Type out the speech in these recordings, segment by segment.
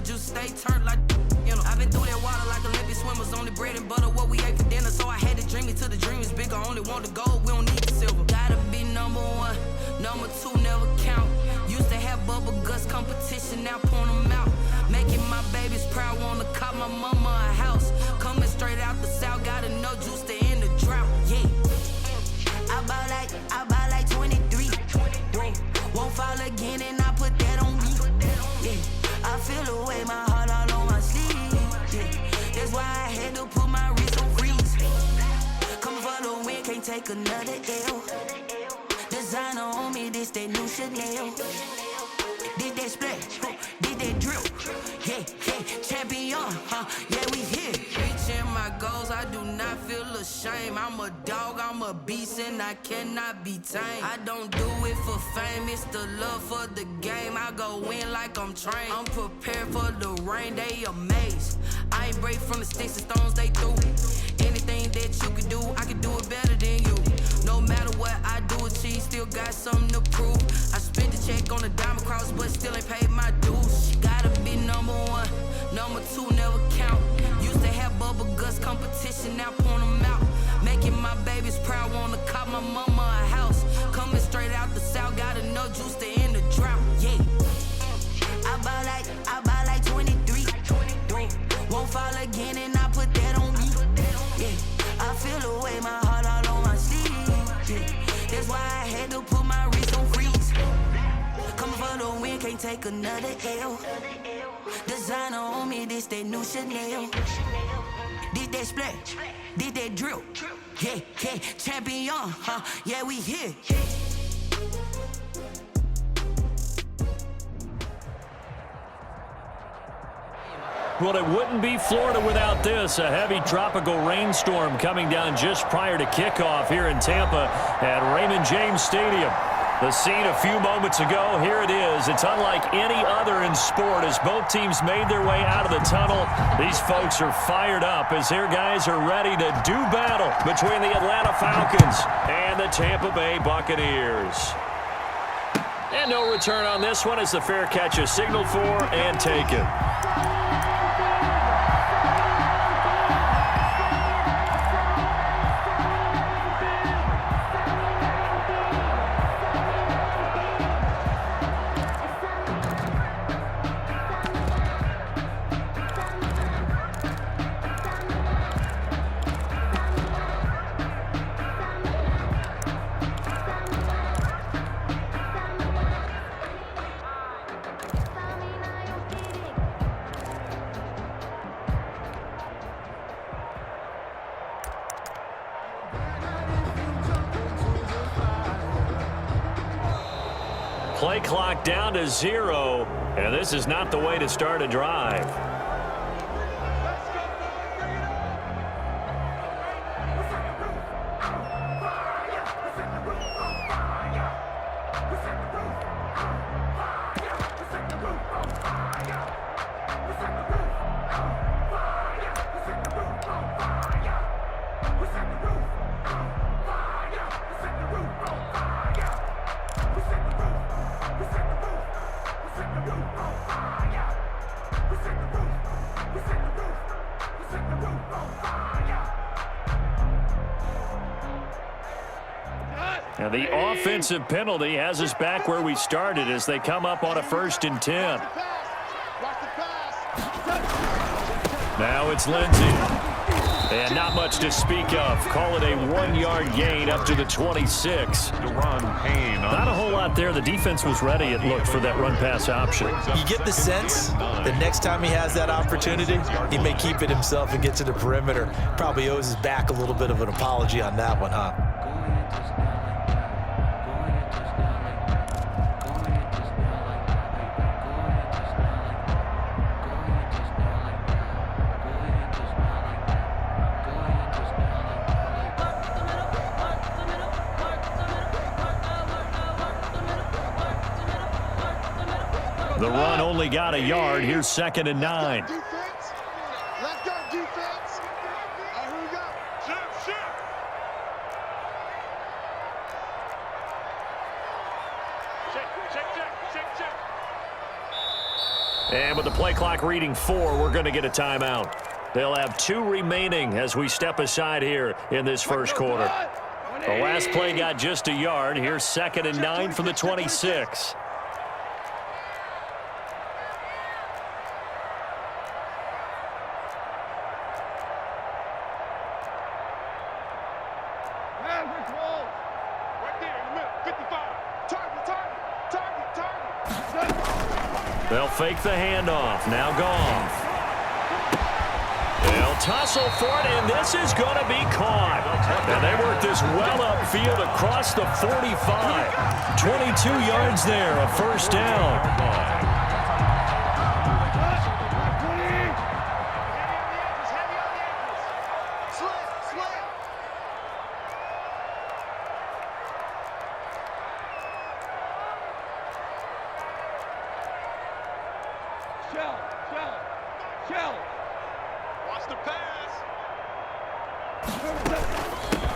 juice stay turned like you know. I've been through that water like Olympic swimmers. Only bread and butter what we ate for dinner. So I had to dream it till the dream is bigger. Only want the gold, we don't need the silver. Gotta be number one, number two never count. Used to have bubble guts competition, now point them out. Making my babies proud, wanna cop my mama a house. Coming straight out the south, gotta know juice to end the drought. Yeah, I bought like 23. Whoa, won't fall again and I put that on me. Yeah, I feel the way, my heart all on my sleeve. Yeah, that's why I had to put my wrist on freeze. Coming for the win, can't take another L. Designer on me, this that new Chanel. Did that splash, did that drill. Yeah, champion, yeah, we here. Reaching my goals, I do not feel ashamed. I'm a dog, I'm a beast, and I cannot be tamed. I don't do it for fame, it's the love for the game. I go in like I'm trained. I'm prepared for the rain, they amazed. I ain't break from the sticks and stones they threw. Anything that you can do, I can do it better than you. No matter what I do, achieve, still got something to prove. I spent the check on the diamond cross, but still ain't paid my dues. Gotta be number one, number two never count. Used to have bubble guts competition, now point them out. Making my babies proud, wanna cop my mama a house. Coming straight out the south, gotta know juice to end the drought. Yeah, I bought like 23. Won't fall again and I put that on me. Yeah, I feel the way, my heart all on my sleeve. Yeah, that's why I had to put my wrist on freeze. Coming for the win, can't take another L. Designer on me, this that new Chanel. Did that splash, did that drill. Yeah, champion, yeah, we here. Well, it wouldn't be Florida without this. A heavy tropical rainstorm coming down just prior to kickoff here in Tampa at Raymond James Stadium. The scene a few moments ago, here it is. It's unlike any other in sport as both teams made their way out of the tunnel. These folks are fired up as their guys are ready to do battle between the Atlanta Falcons and the Tampa Bay Buccaneers. And no return on this one as the fair catch is signaled for and taken. Play clock down to 0, and this is not the way to start a drive. And the offensive penalty has us back where we started as they come up on a 1st and 10. Now it's Lindsey. And not much to speak of. Call it a 1-yard gain up to the 26. Not a whole lot there. The defense was ready, it looked, for that run-pass option. You get the sense that next time he has that opportunity, he may keep it himself and get to the perimeter. Probably owes his back a little bit of an apology on that one, huh? The run only got a yard. Here's 2nd and 9. Let's go, defense. Here we go. And with the play clock reading 4, we're going to get a timeout. They'll have 2 remaining as we step aside here in this first quarter. The last play got just a yard. Here's 2nd and 9 from the 26. They'll fake the handoff. Now Goff. They'll tussle for it, and this is going to be caught. And they work this well upfield across the 45. 22 yards there, a first down.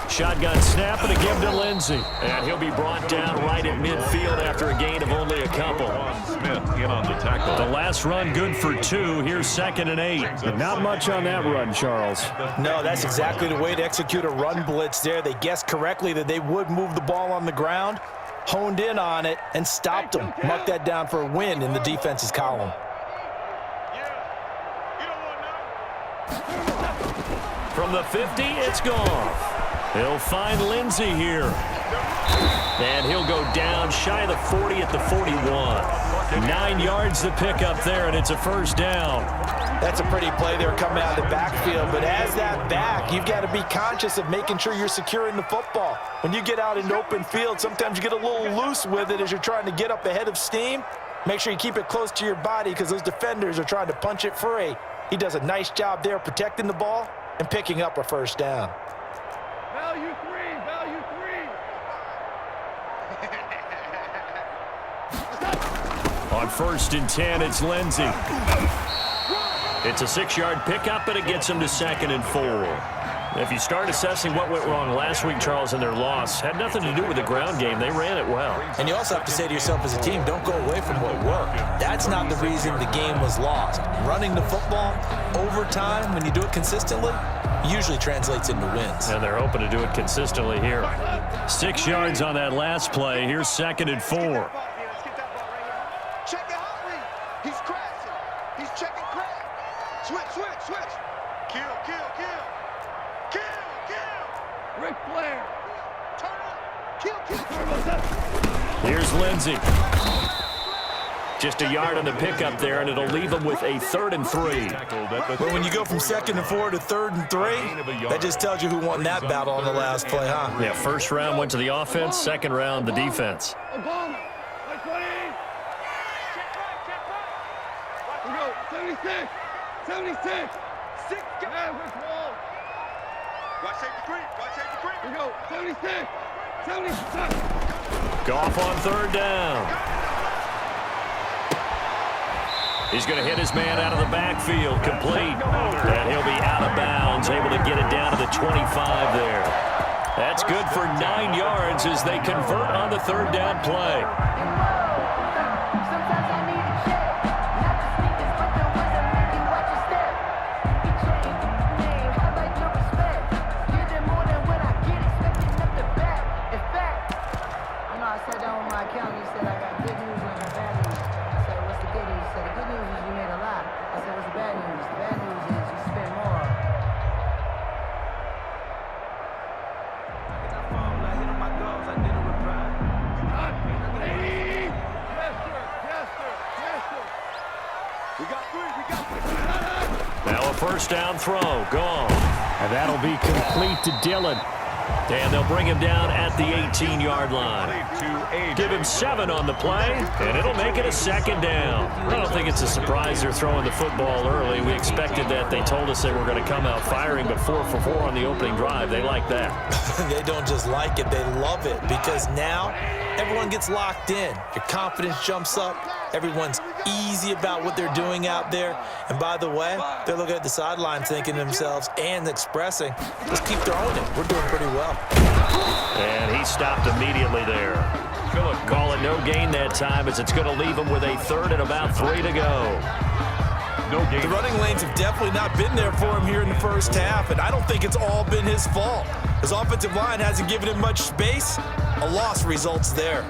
Shotgun snap and a give to Lindsey. And he'll be brought down right at midfield after a gain of only a couple. Smith in on the tackle. The last run good for 2. Here's 2nd and 8. Not much on that run, Charles. No, that's exactly the way to execute a run blitz there. They guessed correctly that they would move the ball on the ground, honed in on it, and stopped them. Mark that down for a win in the defense's column. From the 50, it's Goff. He'll find Lindsey here. And he'll go down shy of the 40 at the 41. 9 yards to pick up there, and it's a first down. That's a pretty play there coming out of the backfield. But as that back, you've got to be conscious of making sure you're securing the football. When you get out in open field, sometimes you get a little loose with it as you're trying to get up ahead of steam. Make sure you keep it close to your body because those defenders are trying to punch it free. He does a nice job there protecting the ball and picking up a first down. Value 3, value 3. On 1st and 10, it's Lindsey. It's a 6-yard pickup, but it gets him to 2nd and 4. If you start assessing what went wrong last week, Charles, in their loss, had nothing to do with the ground game. They ran it well. And you also have to say to yourself as a team, don't go away from what worked. That's not the reason the game was lost. Running the football over time, when you do it consistently, usually translates into wins. And they're hoping to do it consistently here. 6 yards on that last play. Here's 2nd and 4. Check it hot read. He's crashing. He's checking crash. Switch, switch, switch. Kill, kill, kill. Kill, kill. Ric Flair. Turn up. Kill, kill. Here's Lindsey. Just a yard on the pickup there, and it'll leave them with a 3rd and 3. But when you go from 2nd and 4 to 3rd and 3, that just tells you who won that battle on the last play, huh? Yeah, first round went to the offense, second round the defense. Obama. 20. Check right. We go. 76. 76. 6. Yeah, Rick Wall. Right safety creep. Right safety creep. We go. 76. 76. Goff on 3rd down. He's going to hit his man out of the backfield, complete. And he'll be out of bounds, able to get it down to the 25 there. That's good for 9 yards as they convert on the 3rd down play. Now a first down throw, gone. And that'll be complete to Dillon. And they'll bring him down at the 18-yard line. Give him 7 on the play, and it'll make it a 2nd down. I don't think it's a surprise they're throwing the football early. We expected that. They told us they were going to come out firing, but 4 for 4 on the opening drive. They like that. They don't just like it, they love it, because now everyone gets locked in. Your confidence jumps up. Everyone's easy about what they're doing out there. And by the way, they're looking at the sideline thinking to themselves and expressing, let's keep throwing it. We're doing pretty well. And he stopped immediately there. Philip. Call it no gain that time as it's going to leave him with a third and about 3 to go. No gain. The running lanes have definitely not been there for him here in the first half, and I don't think it's all been his fault. His offensive line hasn't given him much space. A loss results there.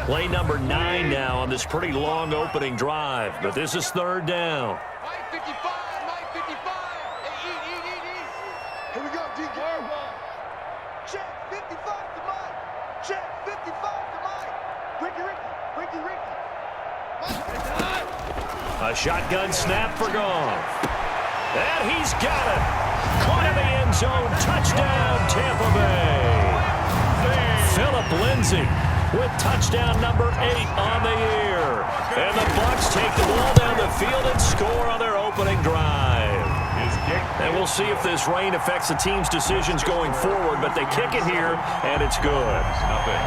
Play number 9 now on this pretty long opening drive, but this is third down. Mike 55, Mike 55. Hey, eat. Here we go, DJ. Check 55 to Mike. Check 55 to Mike. Ricky. A shotgun snap for Goff. And he's got it. Caught in the end zone. Touchdown, Tampa Bay. Philip Lindsay with touchdown number 8 on the year. And the Bucs take the ball down the field and score on their opening drive. And we'll see if this rain affects the team's decisions going forward, but they kick it here, and it's good. Nothing.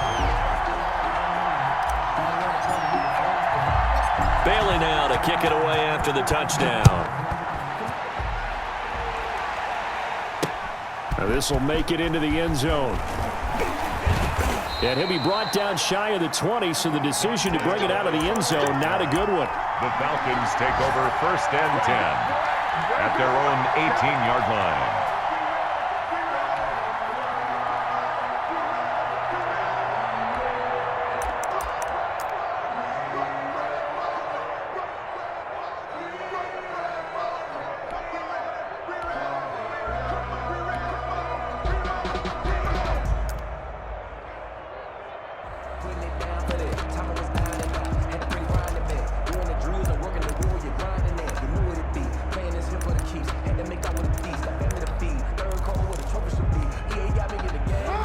Bailey now to kick it away after the touchdown. Now this will make it into the end zone. And he'll be brought down shy of the 20, so the decision to bring it out of the end zone, not a good one. The Falcons take over 1st and 10 at their own 18-yard line.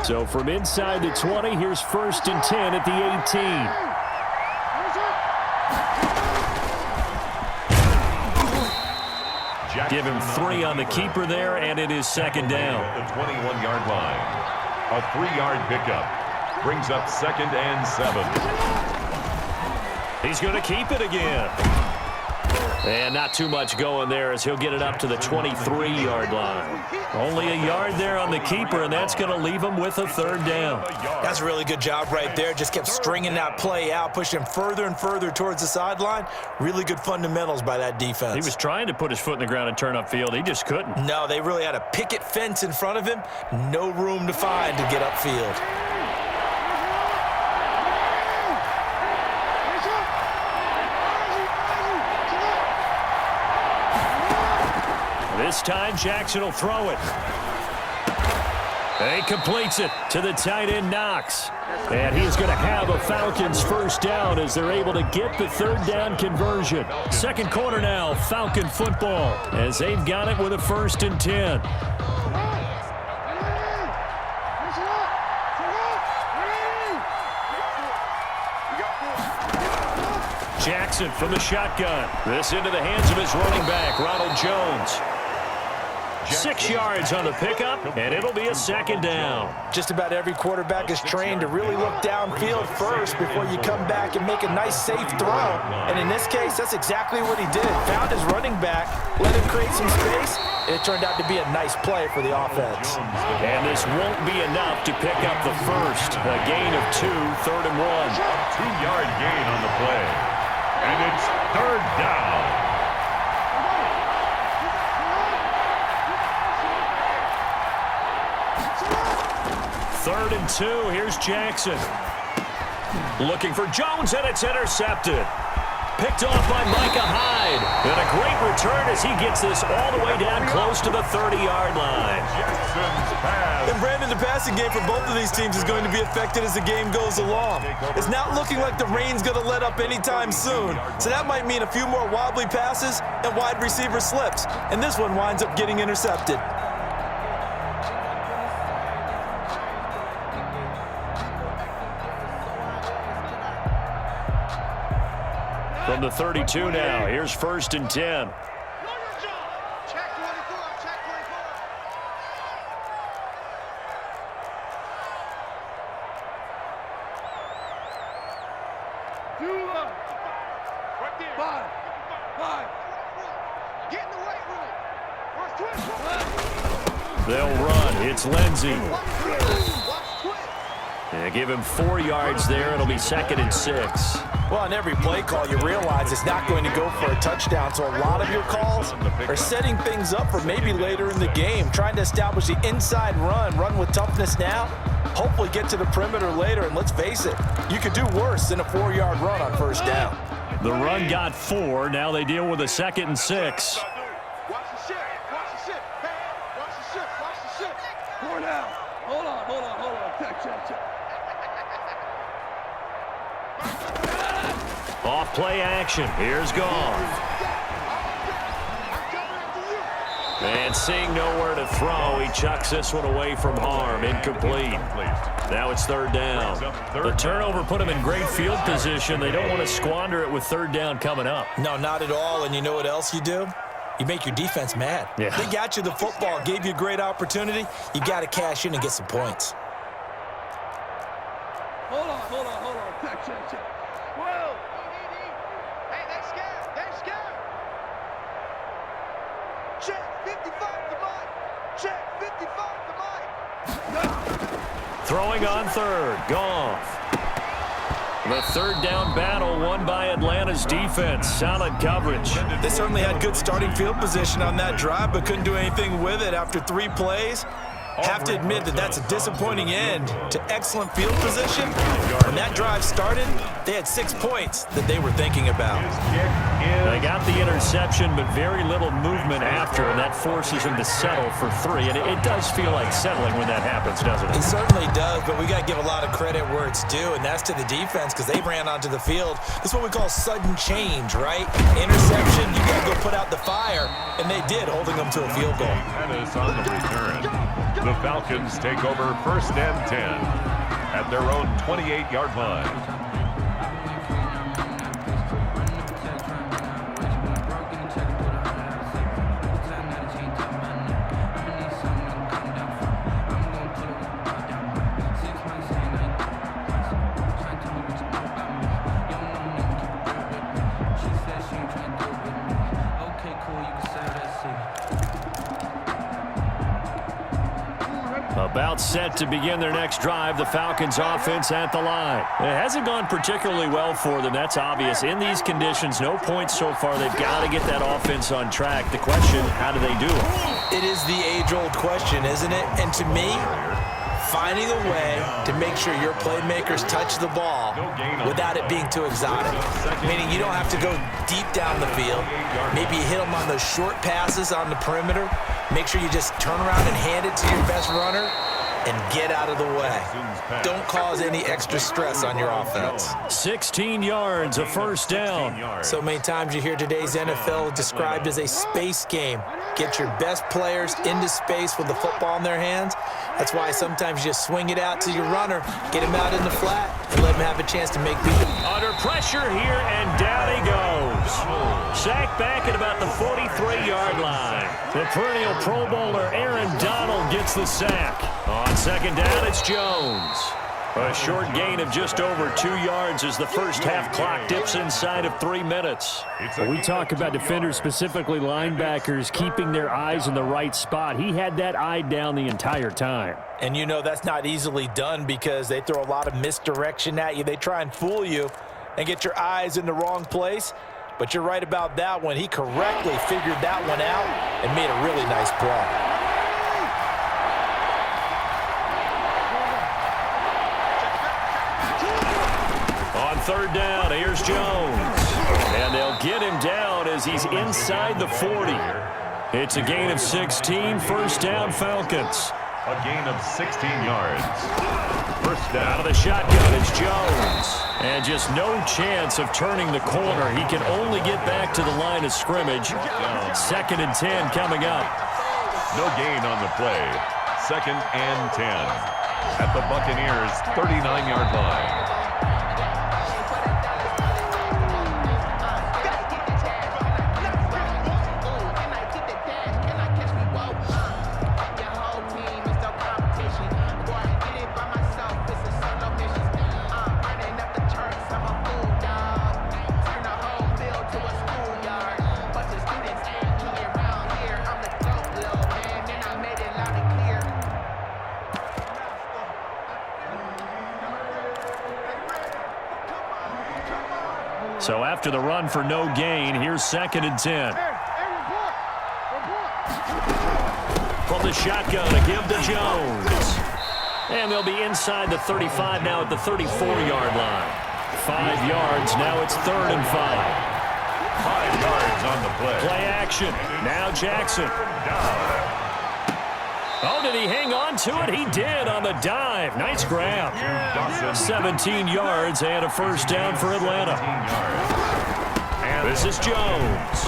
So from inside the 20, here's 1st and 10 at the 18. Give him 3 on the keeper there, and it is 2nd down. The 21-yard line. A 3-yard pickup brings up 2nd and 7. He's going to keep it again. And not too much going there as he'll get it up to the 23-yard line. Only a yard there on the keeper, and that's going to leave him with a 3rd down. That's a really good job right there. Just kept stringing that play out, pushing him further and further towards the sideline. Really good fundamentals by that defense. He was trying to put his foot in the ground and turn upfield. He just couldn't. No, they really had a picket fence in front of him. No room to find to get upfield. This time, Jackson will throw it. And he completes it to the tight end, Knox. And he's going to have a Falcons 1st down as they're able to get the 3rd down conversion. 2nd quarter now, Falcon football, as they've got it with a 1st and 10. Jackson from the shotgun. This into the hands of his running back, Ronald Jones. 6 yards on the pickup, and it'll be a 2nd down. Just about every quarterback is trained to really look downfield first before you come back and make a nice, safe throw. And in this case, that's exactly what he did. Found his running back, let him create some space, and it turned out to be a nice play for the offense. And this won't be enough to pick up the first. A gain of 2, 3rd and 1. A 2-yard gain on the play. And it's 3rd down. 3rd and 2. Here's Jackson. Looking for Jones, and it's intercepted. Picked off by Micah Hyde. And a great return as he gets this all the way down close to the 30-yard line. And Brandon, the passing game for both of these teams is going to be affected as the game goes along. It's not looking like the rain's going to let up anytime soon. So that might mean a few more wobbly passes and wide receiver slips. And this one winds up getting intercepted. From the 32 now, here's 1st and 10. Check 24, check 24. Right there. 5. Get in the weight room. Where's Twitch? They'll run. It's Lindsey. Watch Twitch. Yeah, give him 4 yards there. It'll be 2nd and 6. Well, on every play call, you realize it's not going to go for a touchdown, so a lot of your calls are setting things up for maybe later in the game, trying to establish the inside run with toughness now, hopefully get to the perimeter later, and let's face it, you could do worse than a 4-yard run on first down. The run got 4. Now they deal with a 2nd and 6. Watch the shit. Watch the shit. Hey, watch the shit. Watch the shit. 4 now. Hold on. Check. Off play action. Here's Goff. And seeing nowhere to throw, he chucks this one away from harm. Incomplete. Now it's 3rd down. The turnover put him in great field position. They don't want to squander it with 3rd down coming up. No, not at all. And you know what else you do? You make your defense mad. Yeah. They got you the football, gave you a great opportunity. You got to cash in and get some points. Hold on. Check. Whoa. Hey, they're scared. Check 55 to Mike. Check 55 to Mike. Throwing on 3rd. Goff. The 3rd down battle won by Atlanta's defense. Solid coverage. They certainly had good starting field position on that drive, but couldn't do anything with it after 3 plays. Have to admit that that's a disappointing end to excellent field position. When that drive started, they had 6 points that they were thinking about. They got the interception, but very little movement after, and that forces them to settle for 3. And it does feel like settling when that happens, doesn't it? It certainly does, but we got to give a lot of credit where it's due, and that's to the defense because they ran onto the field. This is what we call sudden change, right? Interception, you got to go put out the fire, and they did, holding them to a field goal. That is on the return. The Falcons take over 1st and 10 at their own 28-yard line. About set to begin their next drive, the Falcons offense at the line. It hasn't gone particularly well for them, that's obvious. In these conditions, no points so far. They've got to get that offense on track. The question, how do they do it? It is the age-old question, isn't it? And to me, finding a way to make sure your playmakers touch the ball without it being too exotic. Meaning you don't have to go deep down the field. Maybe you hit them on those short passes on the perimeter. Make sure you just turn around and hand it to your best runner and get out of the way. Don't cause any extra stress on your offense. 16 yards, a 1st down. So many times you hear today's NFL described as a space game. Get your best players into space with the football in their hands. That's why sometimes you just swing it out to your runner, get him out in the flat, and let him have a chance to make beat. Under pressure here, and down he goes. Sacked back at about the 43-yard line. The perennial Pro Bowler Aaron Donald gets the sack. On 2nd down, it's Jones. A short gain of just over 2 yards as the first half clock dips inside of 3 minutes. We talk about defenders, specifically linebackers, keeping their eyes in the right spot. He had that eye down the entire time. And you know that's not easily done because they throw a lot of misdirection at you. They try and fool you and get your eyes in the wrong place. But you're right about that one. He correctly figured that one out and made a really nice play. On 3rd down, here's Jones. And they'll get him down as he's inside the 40. It's a gain of 16, 1st down Falcons. A gain of 16 yards. 1st down. Out of the shotgun, it's Jones. And just no chance of turning the corner. He can only get back to the line of scrimmage. 2nd and 10 coming up. No gain on the play. 2nd and 10 at the Buccaneers' 39-yard line. So after the run for no gain, here's 2nd and 10. From the shotgun, a give to Jones. And they'll be inside the 35 now at the 34-yard line. 5 yards, now it's 3rd and 5. 5 yards on the play. Play action. Now Jackson. Oh, did he hang on to it? He did on the dive. Nice grab. 17 yards and a first down for Atlanta. This is Jones.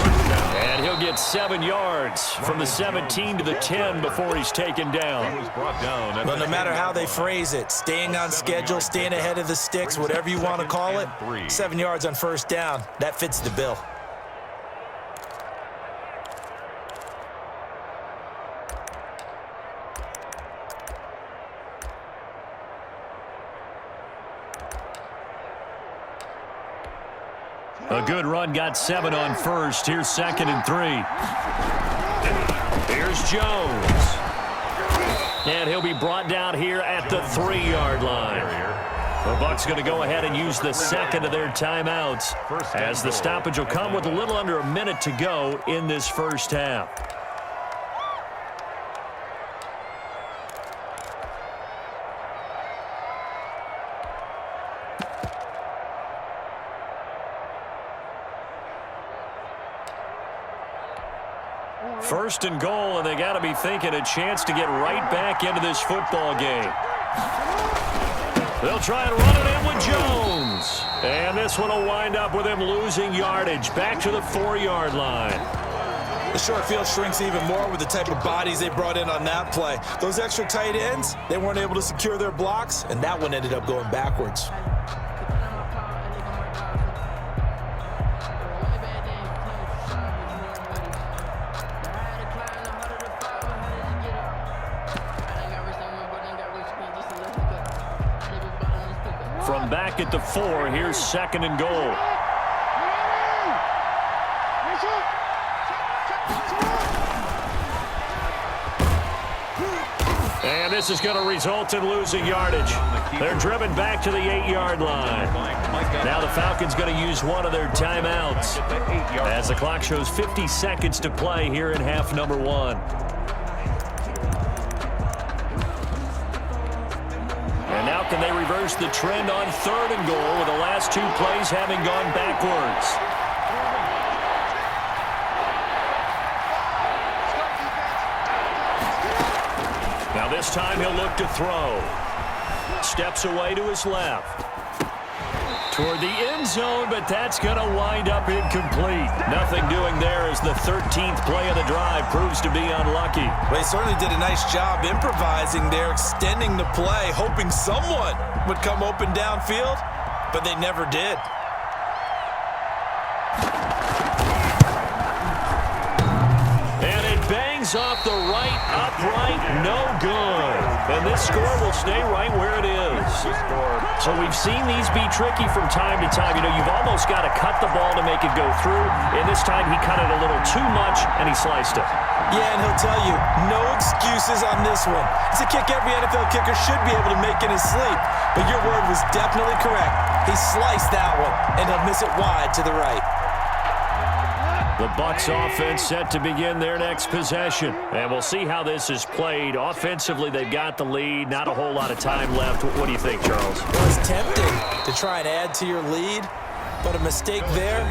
And he'll get 7 yards from the 17 to the 10 before he's taken down. Well, no matter how they phrase it, staying on schedule, staying ahead of the sticks, whatever you want to call it, 7 yards on first down, that fits the bill. A good run, got 7 on first. Here's 2nd and 3. Here's Jones. And he'll be brought down here at the 3-yard line. The Bucs going to go ahead and use the second of their timeouts as the stoppage will come with a little under a minute to go in this first half. First and goal, and they got to be thinking a chance to get right back into this football game. They'll try and run it in with Jones. And this one will wind up with him losing yardage back to the 4-yard line. The short field shrinks even more with the type of bodies they brought in on that play. Those extra tight ends, they weren't able to secure their blocks, and that one ended up going backwards. From back at the 4, here's 2nd and goal. And this is going to result in losing yardage. They're driven back to the 8-yard line. Now the Falcons going to use one of their timeouts as the clock shows 50 seconds to play here in half number 1. And now can they reverse the trend on 3rd and goal with the last 2 plays having gone backwards? Now this time he'll look to throw. Steps away to his left. Toward the end zone, but that's going to wind up incomplete. Nothing doing there as the 13th play of the drive proves to be unlucky. Well, he certainly did a nice job improvising there, extending the play, hoping someone would come open downfield, but they never did. And it bangs off the right upright, no good. And this score will stay right where it is. So we've seen these be tricky from time to time. You know, you've almost got to cut the ball to make it go through. And this time he cut it a little too much, and he sliced it. Yeah, and he'll tell you, no excuses on this one. It's a kick every NFL kicker should be able to make in his sleep. But your word was definitely correct. He sliced that one, and he'll miss it wide to the right. The Bucs offense set to begin their next possession. And we'll see how this is played. Offensively, they've got the lead. Not a whole lot of time left. What do you think, Charles? Well, it's tempting to try and add to your lead, but a mistake there,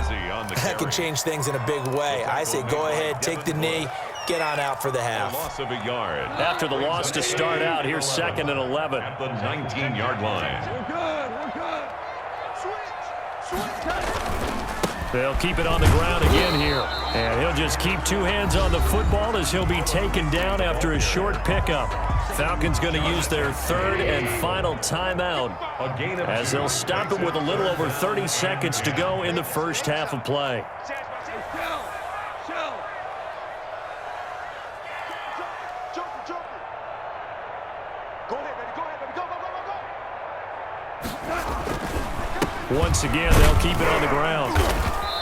that can change things in a big way. I say go ahead, take the knee, get on out for the half. Loss of a yard. After the loss to start out, here's 2nd and 11. At the 19-yard line. We're good. Switch. They'll keep it on the ground again here. And he'll just keep 2 hands on the football as he'll be taken down after a short pickup. Falcons going to use their 3rd and final timeout as they'll stop it with a little over 30 seconds to go in the first half of play. Once again, they'll keep it on the ground.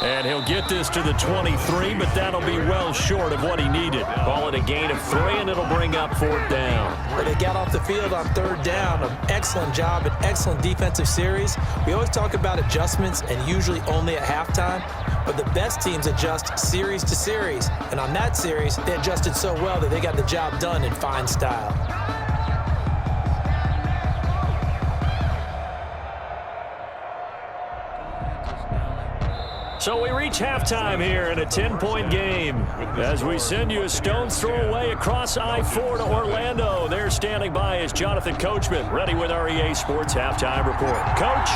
And he'll He'll get this to the 23, but that'll be well short of what he needed. Call it a gain of 3, and it'll bring up 4th down. But they got off the field on 3rd down. An excellent job, an excellent defensive series. We always talk about adjustments, and usually only at halftime. But the best teams adjust series to series. And on that series, they adjusted so well that they got the job done in fine style. So we reach halftime here in a 10-point game as we send you a stone's throw away across I-4 to Orlando. There standing by is Jonathan Coachman, ready with our EA Sports Halftime Report. Coach,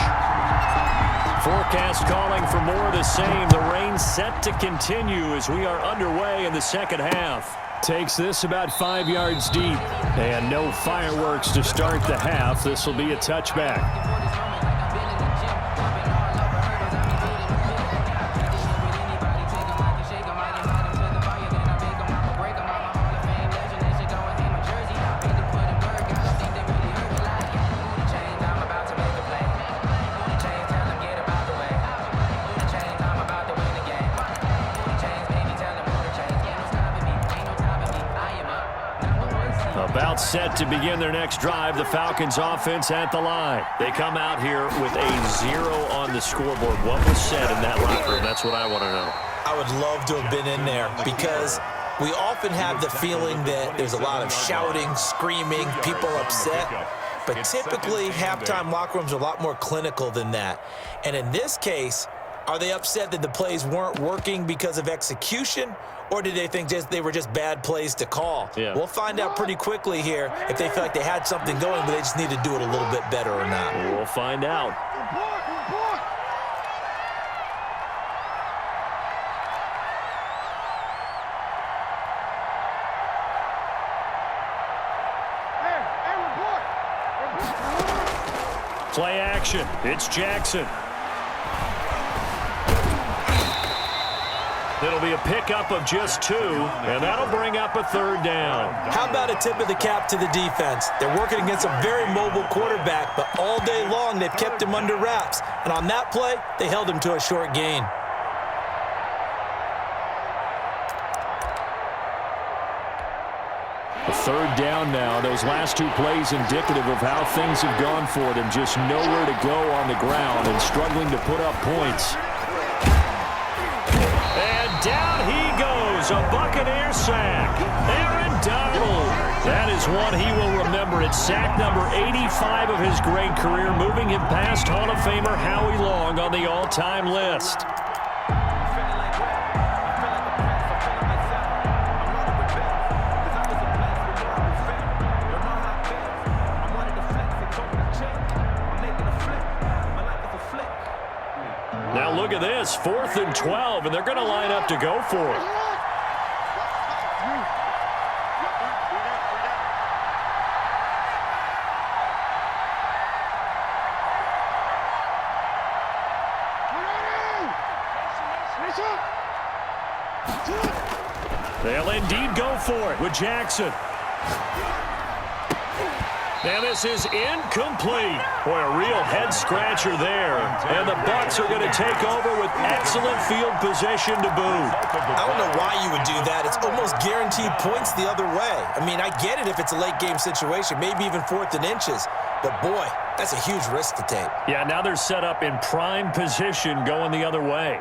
forecast calling for more of the same. The rain set to continue as we are underway in the second half. Takes this about 5 yards deep. And no fireworks to start the half. This will be a touchback. About set to begin their next drive, the Falcons offense at the line. They come out here with a 0 on the scoreboard. What was said in that locker room? That's what I want to know. I would love to have been in there because we often have the feeling that there's a lot of shouting, screaming, people upset. But typically, halftime locker rooms are a lot more clinical than that. And in this case, are they upset that the plays weren't working because of execution? Or did they think they were just bad plays to call? Yeah. We'll find out pretty quickly here if they feel like they had something going, but they just need to do it a little bit better or not. We'll find out. Play action. It's Jackson. It'll be a pickup of just 2, and that'll bring up a 3rd down. How about a tip of the cap to the defense? They're working against a very mobile quarterback, but all day long they've kept him under wraps. And on that play, they held him to a short gain. A 3rd down now. Those last 2 plays indicative of how things have gone for them. Just nowhere to go on the ground and struggling to put up points. Down he goes, a Buccaneer sack. Aaron Donald. That is one he will remember. It's sack number 85 of his great career, moving him past Hall of Famer Howie Long on the all-time list. Now look at this, 4th and 12, and they're going to line up to go for it. They'll indeed go for it with Jackson. And this is incomplete. Boy, a real head-scratcher there. And the Bucs are going to take over with excellent field position to boot. I don't know why you would do that. It's almost guaranteed points the other way. I mean, I get it if it's a late-game situation, maybe even 4th and inches. But, boy, that's a huge risk to take. Yeah, now they're set up in prime position going the other way.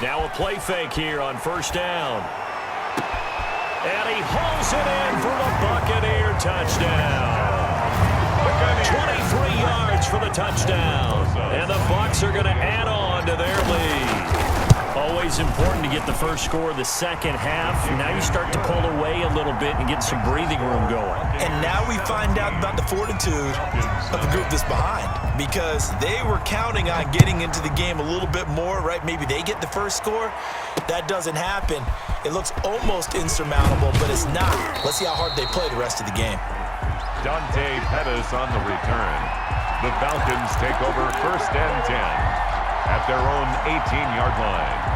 Now a play fake here on 1st down. And he hauls it in for the Buccaneer touchdown. 23 yards for the touchdown. And the Bucs are going to add on to their lead. Always important to get the first score of the second half. Now you start to pull away a little bit and get some breathing room going. And now we find out about the fortitude of the group that's behind, because they were counting on getting into the game a little bit more, right? Maybe they get the first score. That doesn't happen. It looks almost insurmountable, but it's not. Let's see how hard they play the rest of the game. Dante Pettis on the return. The Falcons take over 1st and 10 at their own 18-yard line.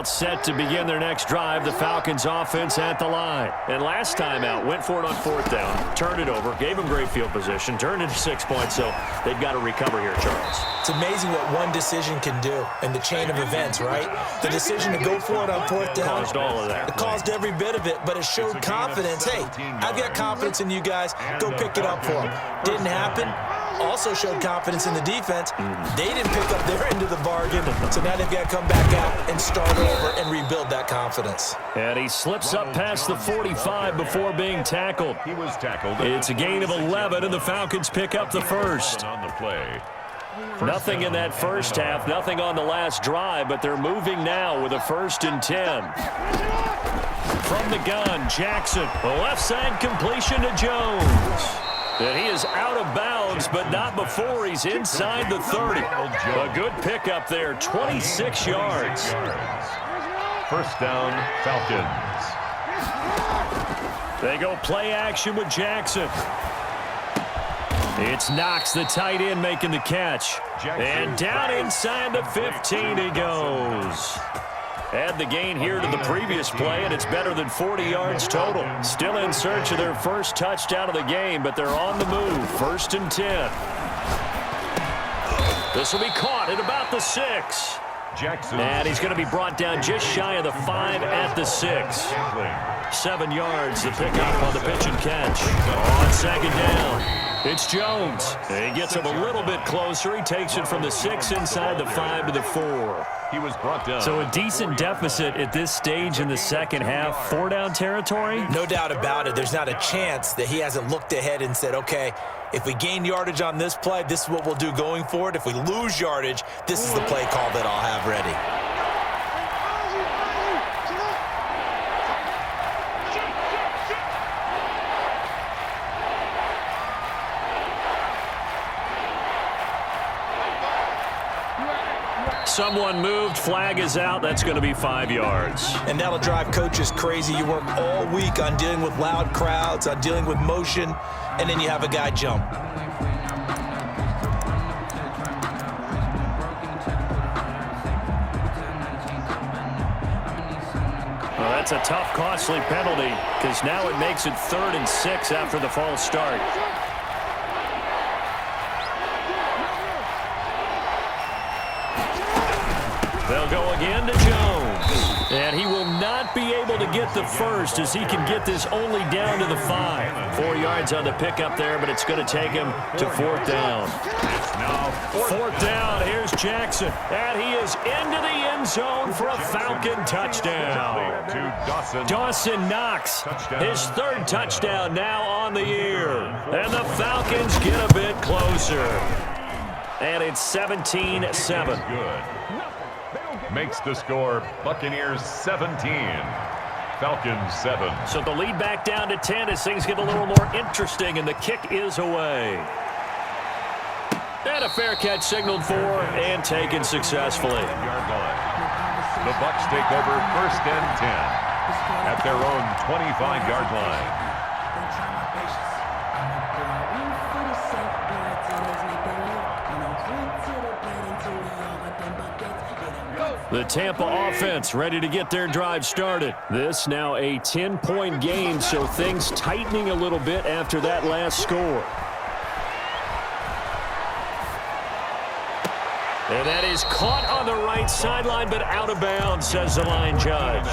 About set to begin their next drive, the Falcons offense at the line. And last time out, went for it on 4th down, turned it over, gave them great field position, turned it to 6 points, so they've got to recover here, Charles. It's amazing what one decision can do in the chain of events, right? The decision to go for it on 4th down. Caused all of that. It caused every bit of it, but it showed confidence. Hey, I've got confidence in you guys. Go pick it up for them. Didn't happen. Also showed confidence in the defense. They didn't pick up their end of the bargain, so now they've got to come back out and start over and rebuild that confidence. And he slips up past the 45 before being tackled. He was tackled. It's a gain of 11, and the Falcons pick up the first. On the play. Nothing in that first half, nothing on the last drive, but they're moving now with a 1st and 10. From the gun, Jackson, the left side completion to Jones. And he is out of bounds, but not before he's inside the 30. A good pickup there, 26 yards. First down, Falcons. They go play action with Jackson. It's Knox, the tight end, making the catch. And down inside the 15 he goes. Add the gain here to the previous play, and it's better than 40 yards total. Still in search of their first touchdown of the game, but they're on the move. 1st and 10. This will be caught at about the 6. Jackson. And he's going to be brought down just shy of the 5 at the 6. 7 yards, the pickup on the pitch and catch. On 2nd down. It's Jones. He gets him a little bit closer. He takes it from the 6 inside the 5 to the 4. He was brought down. So a decent deficit at this stage in the second half. 4-down territory? No doubt about it. There's not a chance that he hasn't looked ahead and said, okay, if we gain yardage on this play, this is what we'll do going forward. If we lose yardage, this is the play call that I'll have ready. Someone moved, flag is out. That's going to be 5 yards. And that'll drive coaches crazy. You work all week on dealing with loud crowds, on dealing with motion, and then you have a guy jump. Well, that's a tough, costly penalty because now it makes it 3rd and 6 after the false start. They'll go again to Jones. And he will not be able to get the first as he can get this only down to the 5. 4 yards on the pickup there, but it's going to take him to 4th down. It's now 4th down. Here's Jackson. And he is into the end zone for a Falcon touchdown. to Dawson Knox, his 3rd touchdown now on the year. And the Falcons get a bit closer. And it's 17-7. Good. Makes the score Buccaneers 17, Falcons 7. So the lead back down to 10 as things get a little more interesting, and the kick is away. And a fair catch signaled for and taken successfully. Yard line. The Bucs take over 1st and 10 at their own 25-yard line. The Tampa offense ready to get their drive started. This now a 10-point game, so things tightening a little bit after that last score. And that is caught on the right sideline, but out of bounds, says the line judge.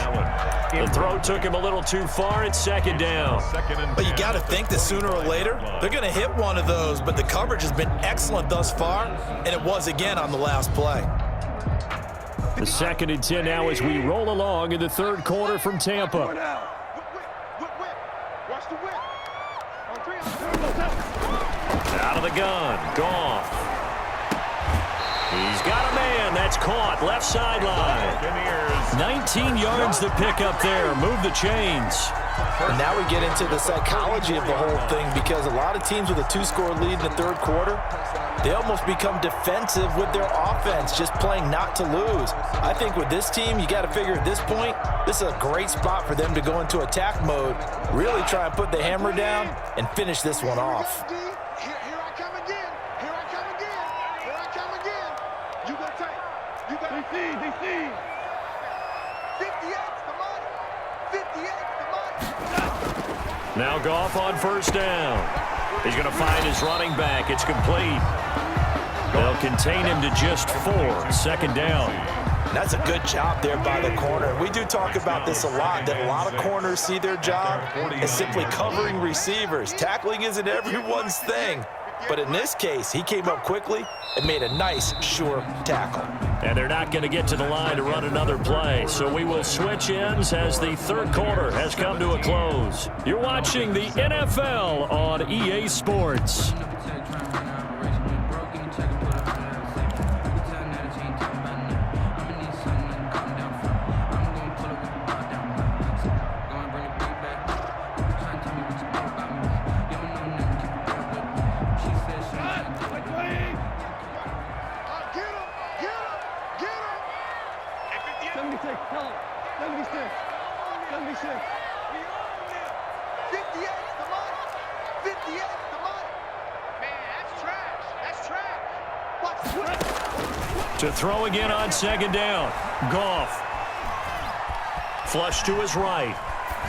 The throw took him a little too far. It's 2nd down. But you got to think that sooner or later, they're going to hit one of those, but the coverage has been excellent thus far, and it was again on the last play. The 2nd and 10 now as we roll along in the 3rd quarter from Tampa. Out of the gun, Goff. He's got a man. That's caught. Left sideline. 19 yards to pick up there. Move the chains. And now we get into the psychology of the whole thing because a lot of teams with a 2-score lead in the 3rd quarter, they almost become defensive with their offense, just playing not to lose. I think with this team, you got to figure at this point, this is a great spot for them to go into attack mode, really try and put the hammer down and finish this one off. Here I come again. Here I come again. Here I come again. You go tight. You got DC. Now Goff on first down. He's going to find his running back. It's complete. They'll contain him to just 4. Second down. That's a good job there by the corner. We do talk about this a lot, that a lot of corners see their job as simply covering receivers. Tackling isn't everyone's thing. But in this case, he came up quickly and made a nice, sure tackle. And they're not going to get to the line to run another play. So we will switch ends as the third quarter has come to a close. You're watching the NFL on EA Sports. To throw again on second down. Goff. Flush to his right.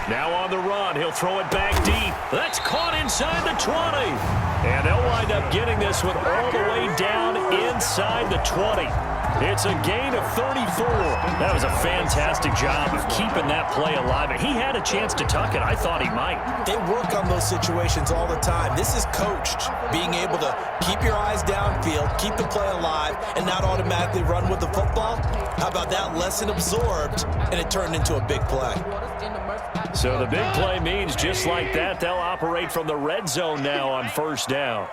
Now on the run. He'll throw it back deep. That's caught inside the 20. And they'll wind up getting this one all the way down inside the 20. It's a gain of 34. That was a fantastic job of keeping that play alive. And he had a chance to tuck it. I thought he might. They work on those situations all the time. This is coached, being able to keep your eyes downfield, keep the play alive, and not automatically run with the football. How about that lesson absorbed, and it turned into a big play. So the big play means just like that, they'll operate from the red zone now on first down.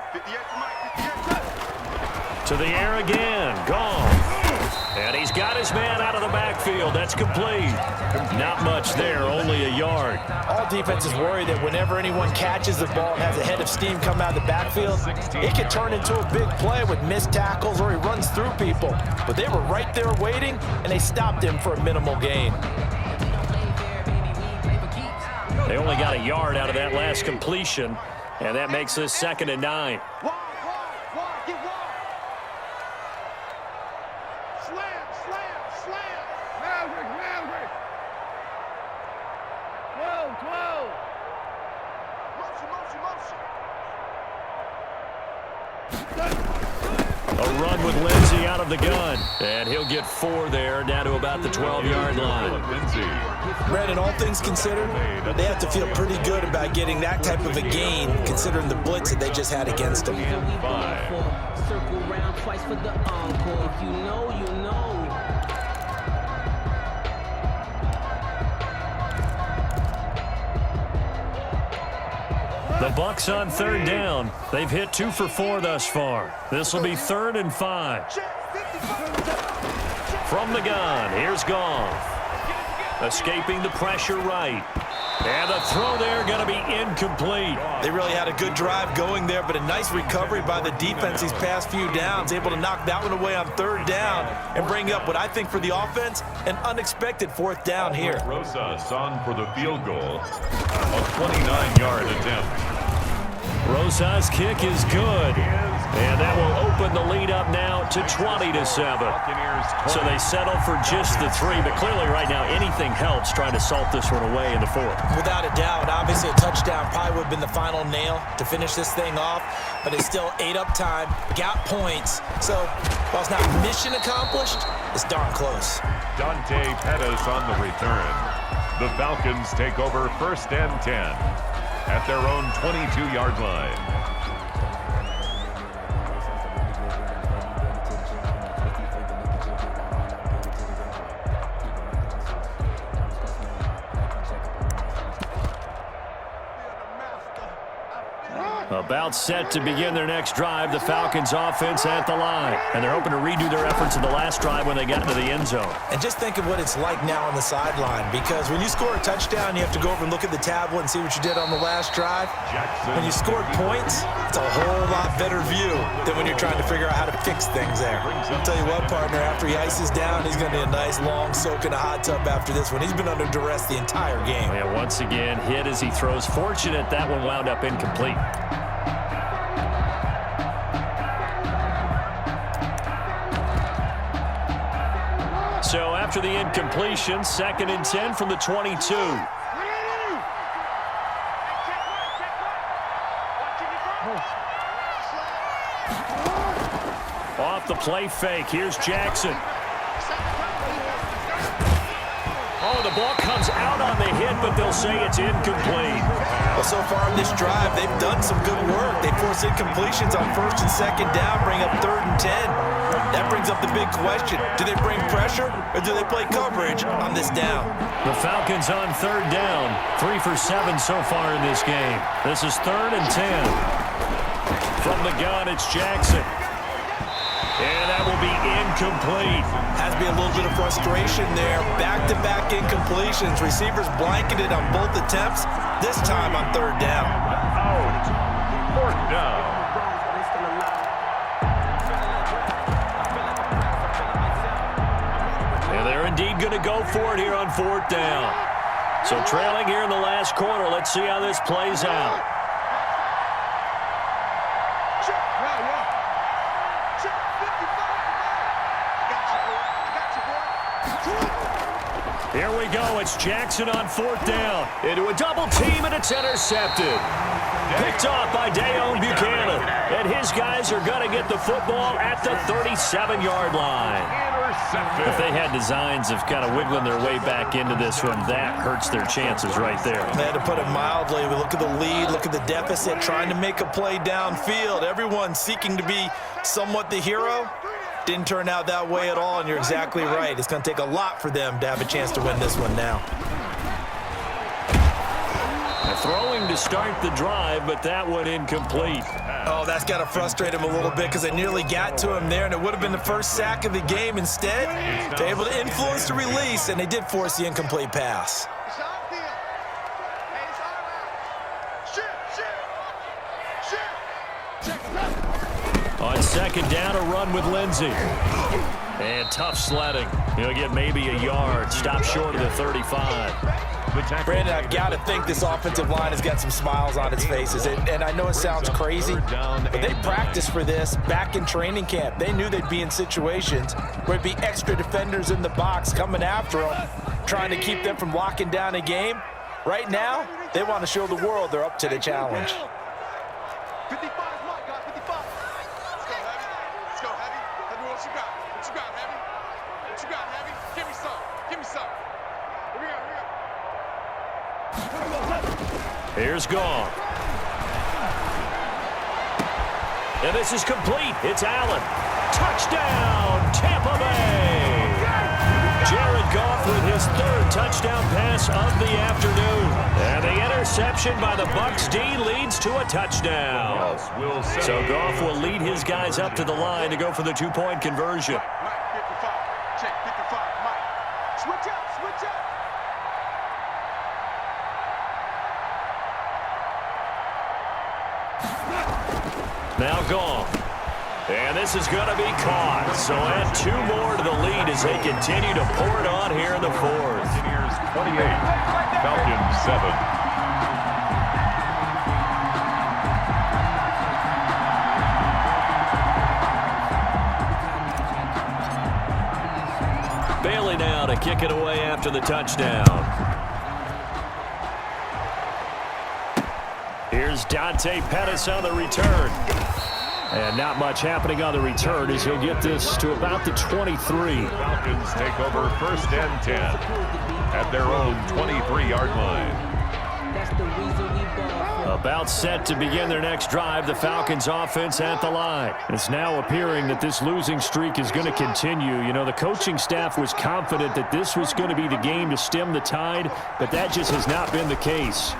To the air again. Gone. And he's got his man out of the backfield. That's complete. Not much there, only a yard. All defenses worry that whenever anyone catches the ball and has a head of steam come out of the backfield, it can turn into a big play with missed tackles or he runs through people. But they were right there waiting, and they stopped him for a minimal gain. They only got a yard out of that last completion, and that makes this 2nd and 9. A run with Lindsey out of the gun. And he'll get 4 there, down to about the 12-yard line. Brandon, all things considered, they have to feel pretty good about getting that type of a gain, considering the blitz that they just had against them. Circle round twice for the encore. If you know, you know. The Bucs on 3rd down. They've hit 2 for 4 thus far. This will be 3rd and 5. From the gun, here's Goff. Escaping the pressure right. And the throw there going to be incomplete. They really had a good drive going there, but a nice recovery by the defense these past few downs, able to knock that one away on 3rd down and bring up what I think for the offense, an unexpected 4th down here. Rosas on for the field goal. A 29-yard attempt. Rosas' kick is good. And that will open the lead up now to 20-7. So they settle for just the 3, but clearly right now anything helps trying to salt this one away in the 4th. Without a doubt, obviously a touchdown probably would have been the final nail to finish this thing off, but it's still ate up time, got points. So while it's not mission accomplished, it's darn close. Dante Pettis on the return. The Falcons take over 1st and 10 at their own 22-yard line. About set to begin their next drive, the Falcons offense at the line. And they're hoping to redo their efforts in the last drive when they got into the end zone. And just think of what it's like now on the sideline, because when you score a touchdown, you have to go over and look at the tablet and see what you did on the last drive. When you scored points, it's a whole lot better view than when you're trying to figure out how to fix things there. I'll tell you what, partner, after he ices down, he's going to need a nice long soak in a hot tub after this one. He's been under duress the entire game. Yeah, once again, hit as he throws. Fortunate that one wound up incomplete. So after the incompletion, 2nd and 10 from the 22. Off the play fake. Here's Jackson. Oh, the ball comes out on the hit, but they'll say it's incomplete. Well, so far in this drive, they've done some good work. They force incompletions on 1st and 2nd down, bring up 3rd and 10. That brings up the big question. Do they bring pressure, or do they play coverage on this down? The Falcons on 3rd down. 3 for 7 so far in this game. This is 3rd and 10. From the gun, it's Jackson. And that will be incomplete. Has to be a little bit of frustration there. Back-to-back incompletions. Receivers blanketed on both attempts, this time on 3rd down. Out. 4th down. And they're indeed going to go for it here on 4th down. So trailing here in the last quarter. Let's see how this plays out. Here we go. It's Jackson on 4th down. Into a double team, and it's intercepted. Picked off by Dayon Buchanan. And his guys are going to get the football at the 37-yard line. Intercepted. If they had designs of kind of wiggling their way back into this one, that hurts their chances right there. Man, to put it mildly, we look at the lead, look at the deficit, trying to make a play downfield. Everyone seeking to be somewhat the hero. Didn't turn out that way at all, and you're exactly right. It's going to take a lot for them to have a chance to win this one now. Throwing to start the drive, but that one incomplete. Oh, that's got to frustrate him a little bit because they nearly got to him there, and it would have been the first sack of the game. Instead, they're able to influence the release, and they did force the incomplete pass. On 2nd down, a run with Lindsey. And tough sledding. He'll get maybe a yard. Stop short of the 35. Brandon, I've got to think this offensive line has got some smiles on its faces. And I know it sounds crazy, but they practiced for this back in training camp. They knew they'd be in situations where it'd be extra defenders in the box coming after them, trying to keep them from locking down a game. Right now, they want to show the world they're up to the challenge. 55, Mike, got 55. Let's go, Heavy. Let's go, Heavy. Heavy, what you got? What you got, Heavy? What you got, Heavy? Give me some. Give me some. Here we go, here we go. Here's Gone. And this is complete. It's Allen. Touchdown, Tampa Bay. Jared Goff with his 3rd touchdown pass of the afternoon. And the interception by the Bucs D leads to a touchdown. So Goff will lead his guys up to the line to go for the 2-point conversion. Mike, 55. Check, 55. Mike. Switch up, switch up. Now Gone. And this is going to be caught. So add 2 more to the lead as they continue to pour it on here in the 4th. Here's 28. Falcons 7. Bailey now to kick it away after the touchdown. Here's Dante Pettis on the return. And not much happening on the return as he'll get this to about the 23. Falcons take over 1st and 10 at their own 23-yard line. That's the reason we ball. About set to begin their next drive, the Falcons offense at the line. It's now appearing that this losing streak is going to continue. You know, the coaching staff was confident that this was going to be the game to stem the tide, but that just has not been the case.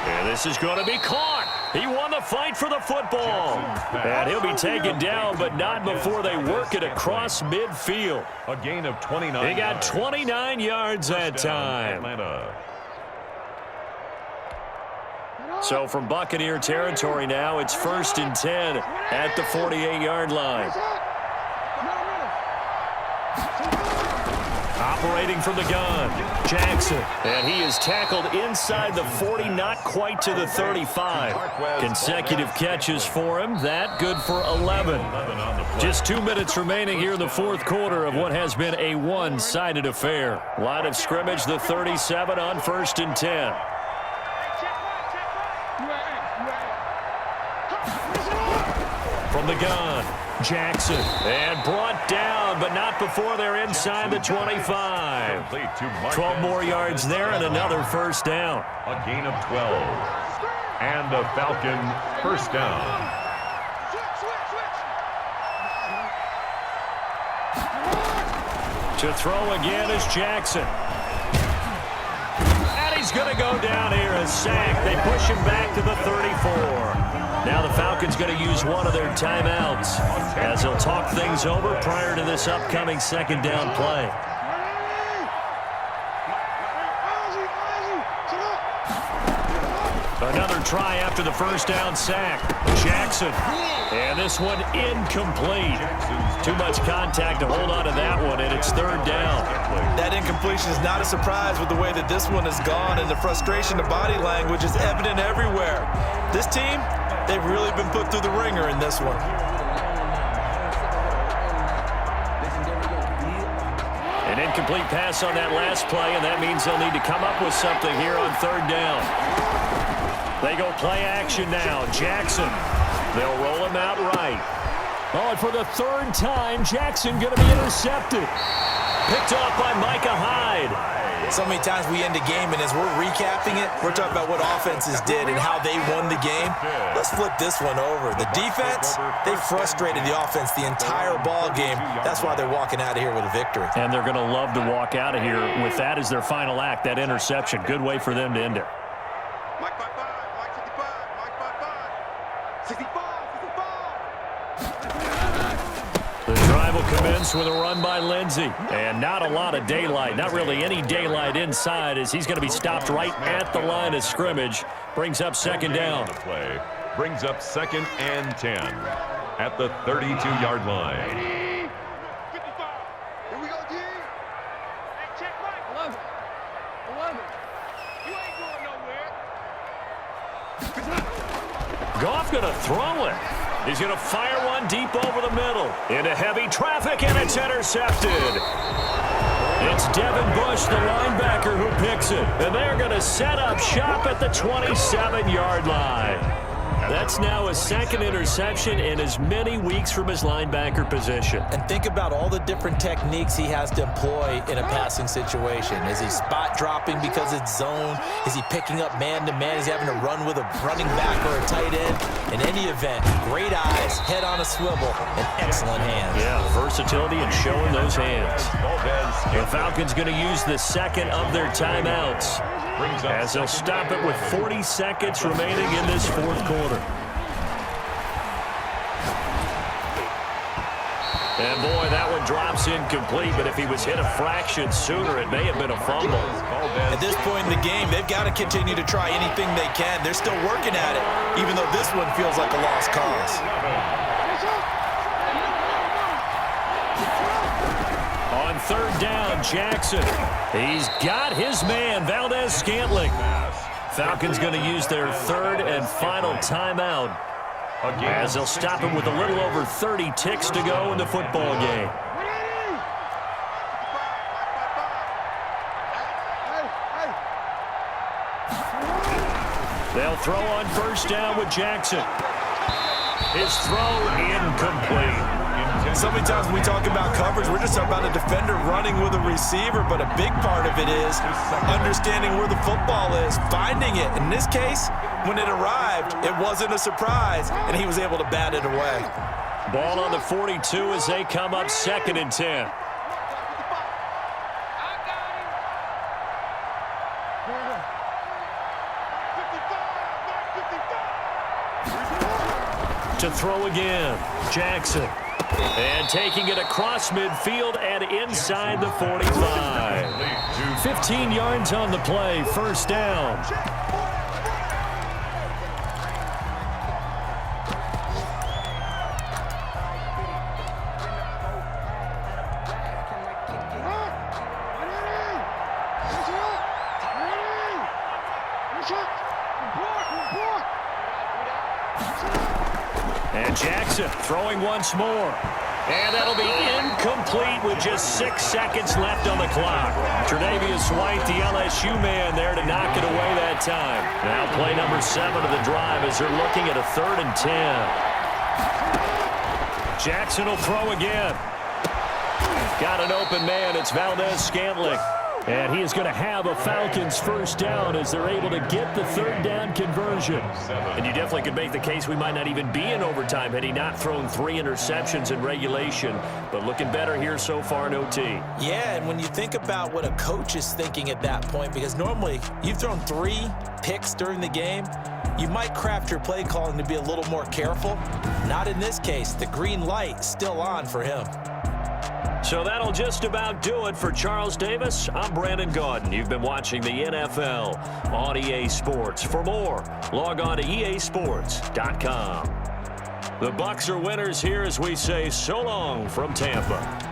And this is going to be caught. He won the fight for the football. And he'll be taken down, but not before they work it across midfield. A gain of 29. They got 29 yards that time. Atlanta. So from Buccaneer territory now, it's 1st and 10 at the 48-yard line. Operating from the gun, Jackson. And he is tackled inside the 40, not quite to the 35. Consecutive catches for him. That good for 11. Just 2 minutes remaining here in the 4th quarter of what has been a one-sided affair. Line of scrimmage, the 37 on 1st and 10. from the gun. Jackson. And brought down, but not before they're inside the 25. 12 more yards there and another first down. A gain of 12. And a Falcon first down. To throw again is Jackson. And he's going to go down here, a sack. They push him back to the 34. Now the Falcons going to use one of their timeouts as they'll talk things over prior to this upcoming second down play. Another try after the first down sack. Jackson. And this one incomplete. Too much contact to hold on to that one, and it's third down. That incompletion is not a surprise with the way that this one has gone, and the frustration of body language is evident everywhere. This team, they've really been put through the ringer in this one. An incomplete pass on that last play, and that means they'll need to come up with something here on third down. They go play action now. Jackson. They'll roll him out right. Oh, and for the third time, Jackson going to be intercepted. Picked off by Micah Hyde. So many times we end a game, and as we're recapping it, we're talking about what offenses did and how they won the game. Let's flip this one over. The defense, they frustrated the offense the entire ball game. That's why they're walking out of here with a victory. And they're going to love to walk out of here with that as their final act, that interception. Good way for them to end it. Mike 55, Mike 55, Mike 55, 65, 65. The drive will commence with a run by Lindsey. And not a lot of daylight, not really any daylight inside, as he's going to be stopped right at the line of scrimmage. Brings up second down. Play brings up 2nd and 10 at the 32-yard line. 55. Here we go, D. Hey, check Mike. 11. 11. You ain't going nowhere. Goff going to throw it. He's going to fire one deep over the middle. Into heavy traffic, and it's intercepted. It's Devin Bush, the linebacker, who picks it. And they're going to set up shop at the 27-yard line. That's now his second interception in as many weeks from his linebacker position. And think about all the different techniques he has to employ in a passing situation. Is he spot dropping because it's zone? Is he picking up man-to-man? Is he having to run with a running back or a tight end? In any event, great eyes, head on a swivel, and excellent hands. Yeah, versatility and showing those hands. The Falcons going to use the second of their timeouts as they'll stop it with 40 seconds remaining in this fourth quarter. And boy, that one drops incomplete, but if he was hit a fraction sooner, it may have been a fumble. At this point in the game, they've got to continue to try anything they can. They're still working at it, even though this one feels like a lost cause. On third down, Jackson. He's got his man, Valdez-Scantling. Falcons going to use their third and final timeout as they'll stop him with a little over 30 ticks to go in the football game. They'll throw on first down with Jackson. His throw incomplete. So many times when we talk about coverage, we're just talking about a defender running with a receiver, but a big part of it is understanding where the football is, finding it. In this case, when it arrived, it wasn't a surprise, and he was able to bat it away. Ball on the 42 as they come up 2nd and 10. To throw again, Jackson. And taking it across midfield and inside the 45. 15 yards on the play, first down. And Jackson throwing once more. And that'll be incomplete with just 6 seconds left on the clock. Tre'Davious White, the LSU man, there to knock it away that time. Now play number 7 of the drive as they're looking at a 3rd and 10. Jackson will throw again. Got an open man. It's Valdez-Scantling. And he is going to have a Falcons first down as they're able to get the third down conversion. And you definitely could make the case we might not even be in overtime had he not thrown 3 interceptions in regulation. But looking better here so far in OT. Yeah, and when you think about what a coach is thinking at that point, because normally you've thrown 3 picks during the game, you might craft your play calling to be a little more careful. Not in this case. The green light still on for him. So that'll just about do it for Charles Davis. I'm Brandon Gaudin. You've been watching the NFL on EA Sports. For more, log on to easports.com. The Bucs are winners here as we say so long from Tampa.